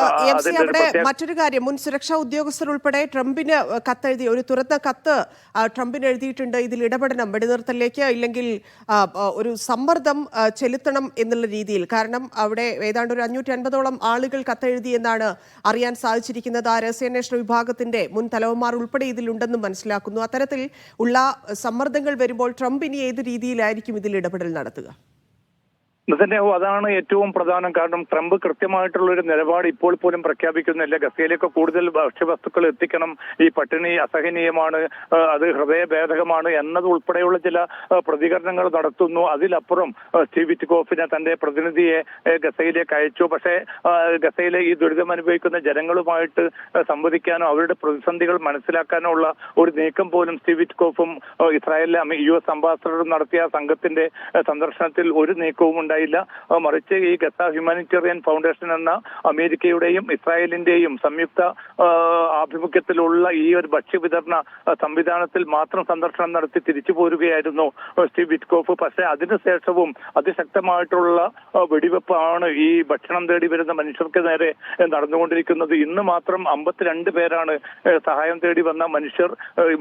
അവിടെ മറ്റൊരു കാര്യം, മുൻ സുരക്ഷാ ഉദ്യോഗസ്ഥർ ഉൾപ്പെടെ ട്രംപിന് കത്തെഴുതി, ഒരു തുറന്ന കത്ത് ട്രംപിന് എഴുതിയിട്ടുണ്ട്. ഇതിൽ ഇടപെടണം, വെടിനിർത്തലിലേക്ക്, ഇല്ലെങ്കിൽ ഒരു സമ്മർദ്ദം ചെലുത്തണം എന്നുള്ള രീതിയിൽ. കാരണം അവിടെ ഏതാണ്ട് ഒരു 550ഓളം ആളുകൾ കത്തെഴുതി എന്നാണ് അറിയാൻ സാധിച്ചിരിക്കുന്നത്. ആ രഹസ്യാന്വേഷണ വിഭാഗത്തിന്റെ മുൻ തലവന്മാർ ഉൾപ്പെടെ ഇതിലുണ്ടെന്നും മനസ്സിലാക്കുന്നു. അത്തരത്തിൽ ഉള്ള സമ്മർദ്ദങ്ങൾ വരുമ്പോൾ ട്രംപ് ഇനി ഏത് രീതിയിലായിരിക്കും ഇതിൽ ഇടപെടൽ നടത്തുക? അതാണ് ഏറ്റവും പ്രധാനം. കാരണം ട്രംപ് കൃത്യമായിട്ടുള്ള ഒരു നിലപാട് ഇപ്പോൾ പോലും പ്രഖ്യാപിക്കുന്നില്ല. ഗസയിലേക്ക് കൂടുതൽ ഭക്ഷ്യവസ്തുക്കൾ എത്തിക്കണം, ഈ പട്ടിണി അസഹനീയമാണ്, അത് ഹൃദയഭേദകമാണ് എന്നതുൾപ്പെടെയുള്ള ചില പ്രതികരണങ്ങൾ നടത്തുന്നു. അതിലപ്പുറം സ്റ്റീവ് വിറ്റ്കോഫിനെ, തന്റെ പ്രതിനിധിയെ ഗസയിലേക്ക് അയച്ചു. പക്ഷേ ഗസയിലെ ഈ ദുരിതം അനുഭവിക്കുന്ന ജനങ്ങളുമായിട്ട് സംവദിക്കാനോ അവരുടെ പ്രതിസന്ധികൾ മനസ്സിലാക്കാനോ ഉള്ള ഒരു നീക്കം പോലും സ്റ്റീവ് വിറ്റ്കോഫും ഇസ്രായേലിലെ US അംബാസഡറും നടത്തിയ സംഘത്തിന്റെ സന്ദർശനത്തിൽ ഒരു നീക്കവും ഉണ്ടായില്ല. മറിച്ച് ഈ ഗസ ഹ്യൂമാനിറ്റേറിയൻ ഫൗണ്ടേഷൻ എന്ന അമേരിക്കയുടെയും ഇസ്രായേലിന്റെയും സംയുക്ത ആഭിമുഖ്യത്തിലുള്ള ഈ ഒരു ഭക്ഷ്യവിതരണ സംവിധാനത്തിൽ മാത്രം സന്ദർശനം നടത്തി തിരിച്ചു പോരുകയായിരുന്നു സ്റ്റീവ് വിറ്റ്കോഫ്. പക്ഷേ അതിനുശേഷവും അതിശക്തമായിട്ടുള്ള വെടിവെപ്പാണ് ഈ ഭക്ഷണം തേടി വരുന്ന മനുഷ്യർക്ക് നേരെ നടന്നുകൊണ്ടിരിക്കുന്നത്. ഇന്ന് മാത്രം 52 പേരാണ് സഹായം തേടി വന്ന മനുഷ്യർ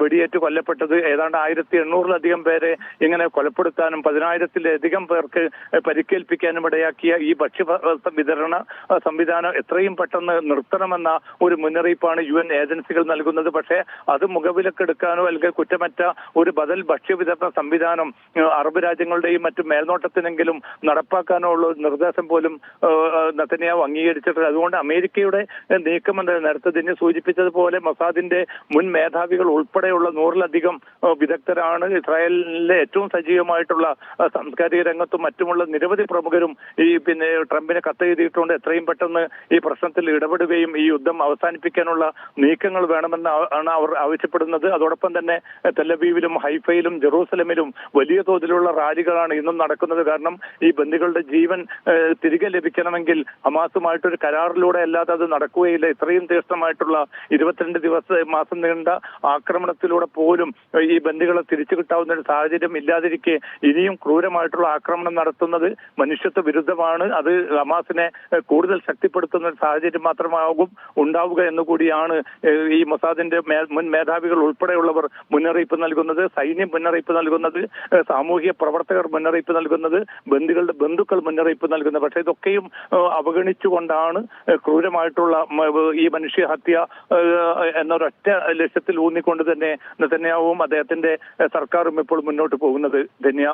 വെടിയേറ്റ് കൊല്ലപ്പെട്ടത്. ഏതാണ്ട് 1800-ലധികം പേരെ ഇങ്ങനെ കൊലപ്പെടുത്താനും 10,000-ലധികം പേർക്ക് പരിക്കേൽപ്പിക്കാനും ഇടയാക്കിയ ഈ ഭക്ഷ്യ വിതരണ സംവിധാനം എത്രയും പെട്ടെന്ന് നിർത്തണമെന്ന ഒരു മുന്നറിയിപ്പാണ് UN ഏജൻസികൾ നൽകുന്നത്. പക്ഷേ അത് മുഖവിലക്കെടുക്കാനോ അല്ലെങ്കിൽ കുറ്റമറ്റ ഒരു ബദൽ ഭക്ഷ്യ വിതരണ സംവിധാനം അറബ് രാജ്യങ്ങളുടെയും മറ്റു മേൽനോട്ടത്തിനെങ്കിലും നടപ്പാക്കാനോ ഉള്ള ഒരു നിർദ്ദേശം പോലും നെതന്യാഹു അംഗീകരിച്ചിട്ടില്ല. അതുകൊണ്ട് അമേരിക്കയുടെ നീക്കം എന്നത് നേരത്തെ തന്നെ സൂചിപ്പിച്ചതുപോലെ മൊസാദിന്റെ മുൻ മേധാവികൾ ഉൾപ്പെടെയുള്ള 100-ലധികം വിദഗ്ധരാണ് ഇസ്രായേലിലെ ഏറ്റവും സജീവമായിട്ടുള്ള സാംസ്കാരിക രംഗത്തും മറ്റുമുള്ള നിരവധി പ്രമുഖരും ഈ ട്രംപിനെ കത്തെഴുതിയിട്ടുണ്ട്. എത്രയും പെട്ടെന്ന് ഈ പ്രശ്നത്തിൽ ഇടപെടുകയും ഈ യുദ്ധം അവസാനിപ്പിക്കാനുള്ള നീക്കങ്ങൾ വേണമെന്ന് ആണ് അവർ ആവശ്യപ്പെടുന്നത്. അതോടൊപ്പം തന്നെ തെലവീവിലും ഹൈഫയിലും ജെറൂസലമിലും വലിയ തോതിലുള്ള റാലികളാണ് ഇന്നും നടക്കുന്നത്. കാരണം ഈ ബന്ദികളുടെ ജീവൻ തിരികെ ലഭിക്കണമെങ്കിൽ ഹമാസുമായിട്ടൊരു കരാറിലൂടെ അല്ലാതെ അത് നടക്കുകയില്ല. ഇത്രയും തീഷ്ണമായിട്ടുള്ള 22 മാസം നീണ്ട ആക്രമണത്തിലൂടെ പോലും ഈ ബന്ദികളെ തിരിച്ചു കിട്ടാവുന്ന ഒരു സാഹചര്യം ഇല്ലാതിരിക്കെ ഇനിയും ക്രൂരമായിട്ടുള്ള ആക്രമണം നടത്തുന്നത് മനുഷ്യത്വ വിരുദ്ധമാണ്. അത് ഹമാസിനെ കൂടുതൽ ശക്തിപ്പെടുത്തുന്ന ഒരു സാഹചര്യം മാത്രമാകും ഉണ്ടാവുക എന്നുകൂടിയാണ് ഈ മൊസാദിന്റെ മുൻ മേധാവികൾ ഉൾപ്പെടെയുള്ളവർ മുന്നറിയിപ്പ് നൽകുന്നത്, സൈന്യം മുന്നറിയിപ്പ് നൽകുന്നത്, സാമൂഹിക പ്രവർത്തകർ മുന്നറിയിപ്പ് നൽകുന്നത്, ബന്ദികളുടെ ബന്ധുക്കൾ മുന്നറിയിപ്പ് നൽകുന്നത്. പക്ഷേ ഇതൊക്കെയും അവഗണിച്ചുകൊണ്ടാണ് ക്രൂരമായിട്ടുള്ള ഈ മനുഷ്യഹത്യ എന്നൊരൊറ്റ ലക്ഷ്യത്തിൽ ഊന്നിക്കൊണ്ട് തന്നെ നെതന്യാഹുവും അദ്ദേഹത്തിന്റെ സർക്കാരും ഇപ്പോൾ മുന്നോട്ട് പോകുന്നത്. ധന്യ.